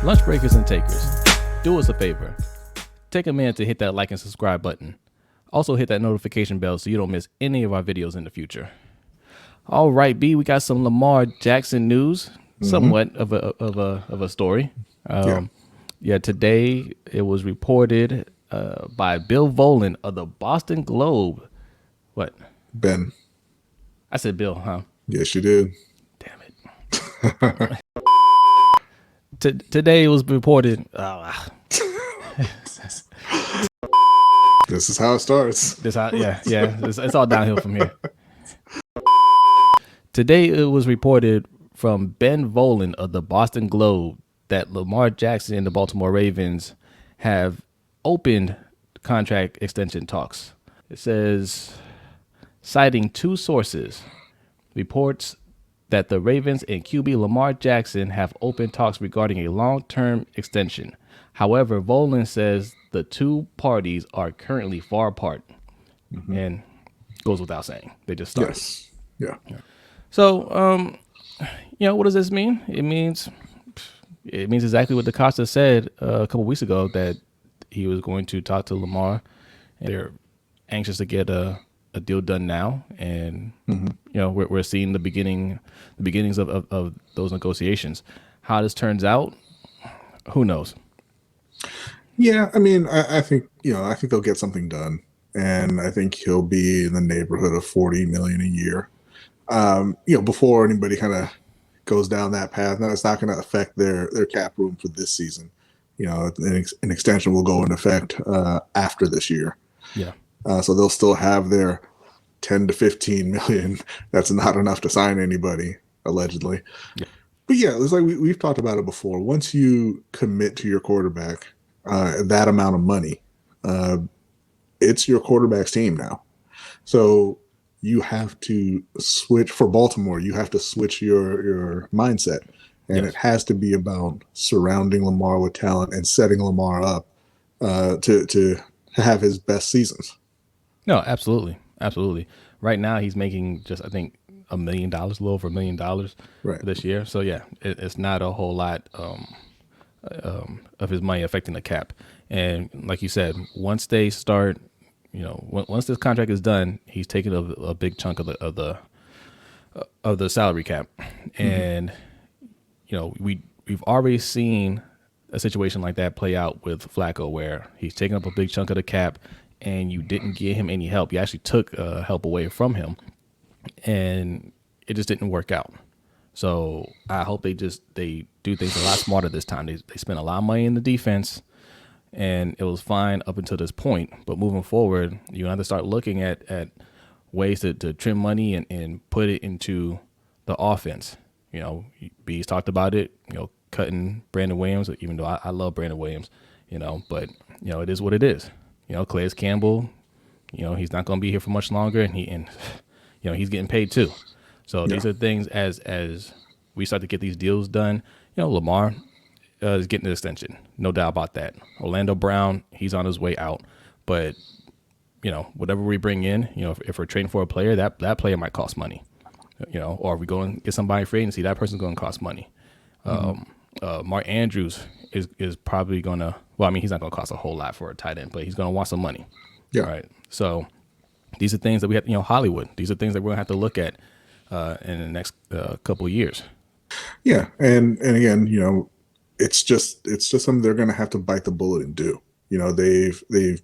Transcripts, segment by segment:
Lunch breakers and takers, do us a favor. Take a minute to hit that like and subscribe button. Also hit that notification bell so you don't miss any of our videos in the future. All right, B, we got some Lamar Jackson news, somewhat of a story. Yeah. Yeah, today it was reported by Bill Volan of the Boston Globe. What? Ben. I said Bill, huh? Yes, you did. Damn it. Today it was reported. This is how it starts. It's all downhill from here. Today it was reported from Ben Volan of the Boston Globe that Lamar Jackson and the Baltimore Ravens have opened contract extension talks. It says, citing two sources, reports that the Ravens and QB Lamar Jackson have opened talks regarding a long-term extension. However, Volan says the two parties are currently far apart, and goes without saying. They just started. Yes. Yeah. So, what does this mean? It means exactly what DaCosta said a couple weeks ago, that he was going to talk to Lamar. They're anxious to get a deal done now, and we're seeing the beginnings of those negotiations. How this turns out, who knows? Yeah, I mean, I think they'll get something done, and I think he'll be in the neighborhood of $40 million a year. Before anybody kind of goes down that path. Now, it's not going to affect their cap room for this season. An extension will go into effect after this year. Yeah. So they'll still have their 10 to 15 million. That's not enough to sign anybody, allegedly. Yeah. But yeah, it's like we've talked about it before. Once you commit to your quarterback that amount of money, it's your quarterback's team now. So you have to switch for Baltimore. You have to switch your mindset, and It has to be about surrounding Lamar with talent and setting Lamar up to have his best seasons. No, absolutely. Right now, he's making just, I think, $1 million, a little over $1 million this year. So yeah, it's not a whole lot of his money affecting the cap. And like you said, once they start, once this contract is done, he's taking a big chunk of the salary cap. And we've already seen a situation like that play out with Flacco, where he's taking up a big chunk of the cap, and you didn't give him any help. You actually took help away from him, and it just didn't work out. So I hope they do things a lot smarter this time. They spent a lot of money in the defense, and it was fine up until this point. But moving forward, you have to start looking at ways to trim money and put it into the offense. B's talked about it, cutting Brandon Williams, even though I love Brandon Williams, but it is what it is. Calais Campbell, he's not going to be here for much longer, and he's getting paid too. So these are things as we start to get these deals done. Lamar is getting an extension, no doubt about that. Orlando Brown, he's on his way out, but whatever we bring in, if we're trading for a player, that player might cost money. Or if we go and get somebody free agency, that person's going to cost money. Mark Andrews is probably going to, he's not going to cost a whole lot for a tight end, but he's going to want some money. Yeah. All right. So these are things that we have, Hollywood, these are things that we're going to have to look at in the next couple of years. Yeah. And again, it's just something they're going to have to bite the bullet and do. They've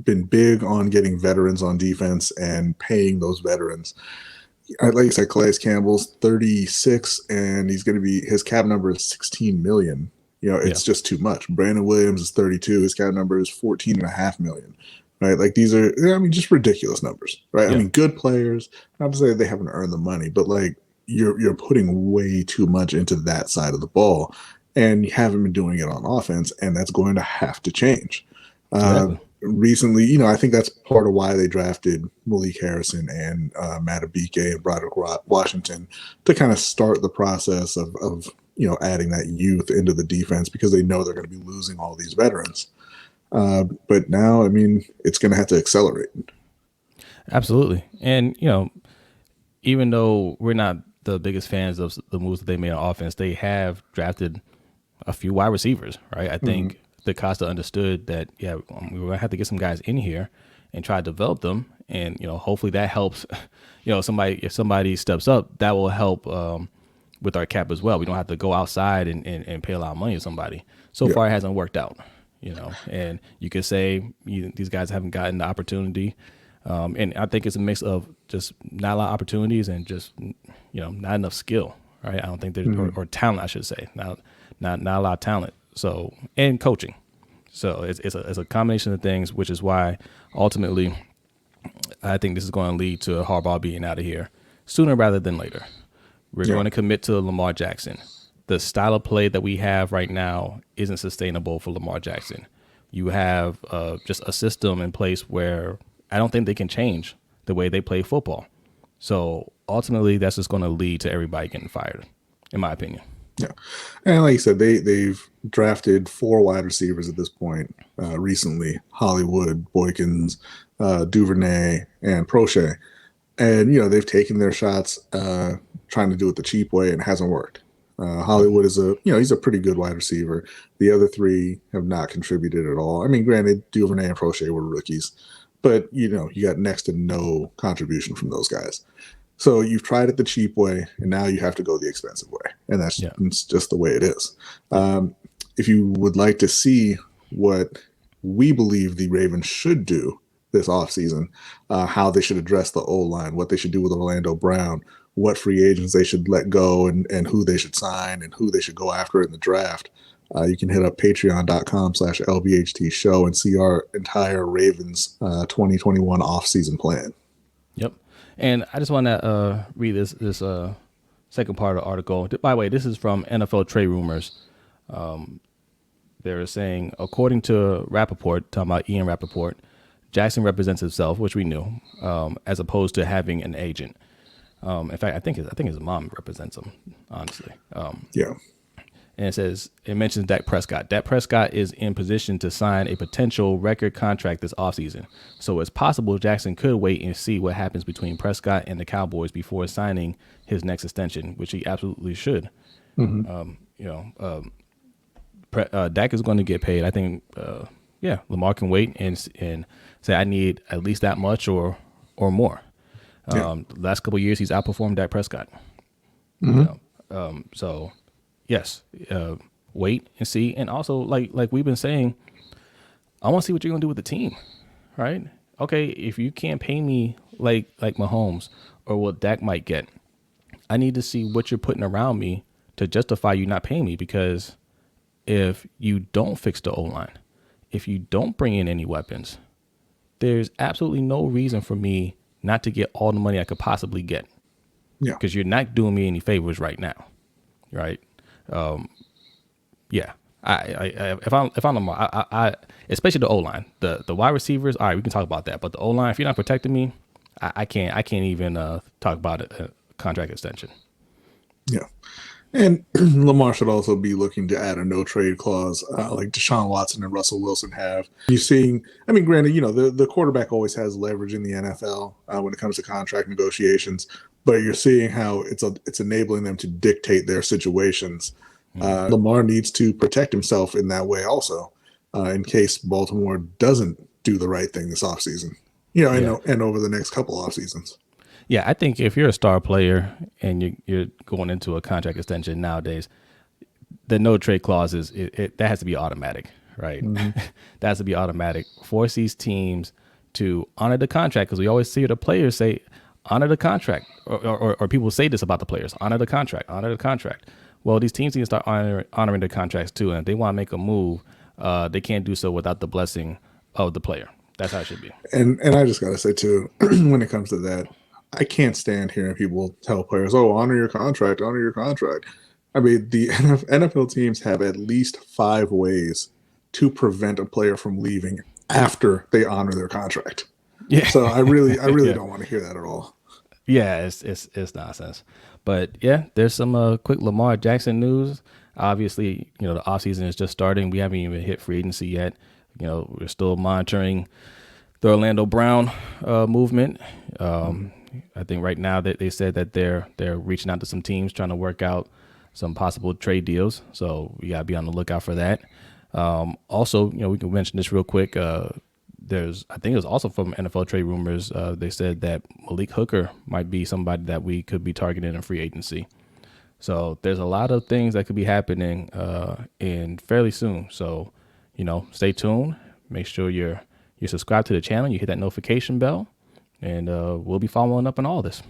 been big on getting veterans on defense and paying those veterans. Like you said, Calais Campbell's 36, and his cap number is 16 million. It's just too much. Brandon Williams is 32. His cap number is 14.5 million. Right? Like, these are, just ridiculous numbers, right? Yeah. I mean, good players, not to say they haven't earned the money, but like, you're putting way too much into that side of the ball, and you haven't been doing it on offense, and that's going to have to change. Exactly. Recently, I think that's part of why they drafted Malik Harrison and Matabike and Broderick Washington, to kind of start the process of adding that youth into the defense, because they know they're going to be losing all these veterans. But now, it's going to have to accelerate. Absolutely. And, even though we're not the biggest fans of the moves that they made on offense, they have drafted a few wide receivers, right? I think DeCosta understood that, yeah, we were going to have to get some guys in here and try to develop them. And, hopefully that helps, if somebody steps up, that will help with our cap as well. We don't have to go outside and pay a lot of money to somebody. So far, it hasn't worked out, and you could say these guys haven't gotten the opportunity. And I think it's a mix of just not a lot of opportunities and just, not enough skill, right? I don't think there's, or talent, I should say, not a lot of talent. So, and coaching. So it's a combination of things, which is why ultimately I think this is going to lead to Harbaugh being out of here sooner rather than later. We're going to commit to Lamar Jackson. The style of play that we have right now isn't sustainable for Lamar Jackson. You have just a system in place where I don't think they can change the way they play football. So ultimately, that's just going to lead to everybody getting fired, in my opinion. Yeah. And like you said, they've drafted 4 wide receivers at this point recently: Hollywood, Boykins, Duvernay, and Prochet. And, they've taken their shots trying to do it the cheap way, and it hasn't worked. Hollywood is he's a pretty good wide receiver. The other 3 have not contributed at all. I mean, granted, Duvernay and Prochet were rookies, but, you got next to no contribution from those guys. So you've tried it the cheap way, and now you have to go the expensive way. And that's just the way it is. If you would like to see what we believe the Ravens should do this offseason, how they should address the O-line, what they should do with Orlando Brown, what free agents they should let go, and who they should sign and who they should go after in the draft, you can hit up patreon.com/LBHT show and see our entire Ravens 2021 offseason plan. Yep. And I just want to read this second part of the article. By the way, this is from NFL Trade Rumors. They're saying, according to Rappaport, talking about Ian Rappaport, Jackson represents himself, which we knew, as opposed to having an agent. In fact, I think his mom represents him, honestly. Yeah. And it mentions Dak Prescott. Dak Prescott is in position to sign a potential record contract this offseason. So it's possible Jackson could wait and see what happens between Prescott and the Cowboys before signing his next extension, which he absolutely should. Dak is going to get paid. I think, Lamar can wait and say, I need at least that much or more. Last couple of years, he's outperformed Dak Prescott. So, yes, wait and see. And also, like we've been saying, I want to see what you're going to do with the team, right? Okay, if you can't pay me like Mahomes or what Dak might get, I need to see what you're putting around me to justify you not paying me. Because if you don't fix the O-line, if you don't bring in any weapons, there's absolutely no reason for me not to get all the money I could possibly get. Yeah. Because you're not doing me any favors right now, right? If I'm Lamar, I especially the O-line, the wide receivers. All right, we can talk about that. But the O-line, if you're not protecting me, I can't even talk about a contract extension. Yeah. And Lamar should also be looking to add a no trade clause like Deshaun Watson and Russell Wilson have. You're seeing, I mean, granted, the quarterback always has leverage in the NFL when it comes to contract negotiations, but you're seeing how it's enabling them to dictate their situations. Lamar needs to protect himself in that way also, in case Baltimore doesn't do the right thing this offseason, and over the next couple off seasons. Yeah, I think if you're a star player and you're going into a contract extension nowadays, the no trade clause that has to be automatic, right? That has to be automatic. Force these teams to honor the contract, because we always see the players say, honor the contract, or people say this about the players, honor the contract, honor the contract. Well, these teams need to start honoring the contracts too, and if they want to make a move, they can't do so without the blessing of the player. That's how it should be. And I just got to say too, when it comes to that, I can't stand hearing people tell players, "Oh, honor your contract, honor your contract." I mean, the NFL teams have at least 5 ways to prevent a player from leaving after they honor their contract. Yeah. So I really don't want to hear that at all. Yeah, it's nonsense. But yeah, there's some quick Lamar Jackson news. Obviously, the offseason is just starting. We haven't even hit free agency yet. We're still monitoring the Orlando Brown movement. I think right now that they said that they're reaching out to some teams trying to work out some possible trade deals. So we got to be on the lookout for that. Also, we can mention this real quick. I think it was also from NFL trade rumors. They said that Malik Hooker might be somebody that we could be targeting in free agency. So there's a lot of things that could be happening in fairly soon. So, stay tuned. Make sure you're subscribed to the channel. You hit that notification bell, and we'll be following up on all this.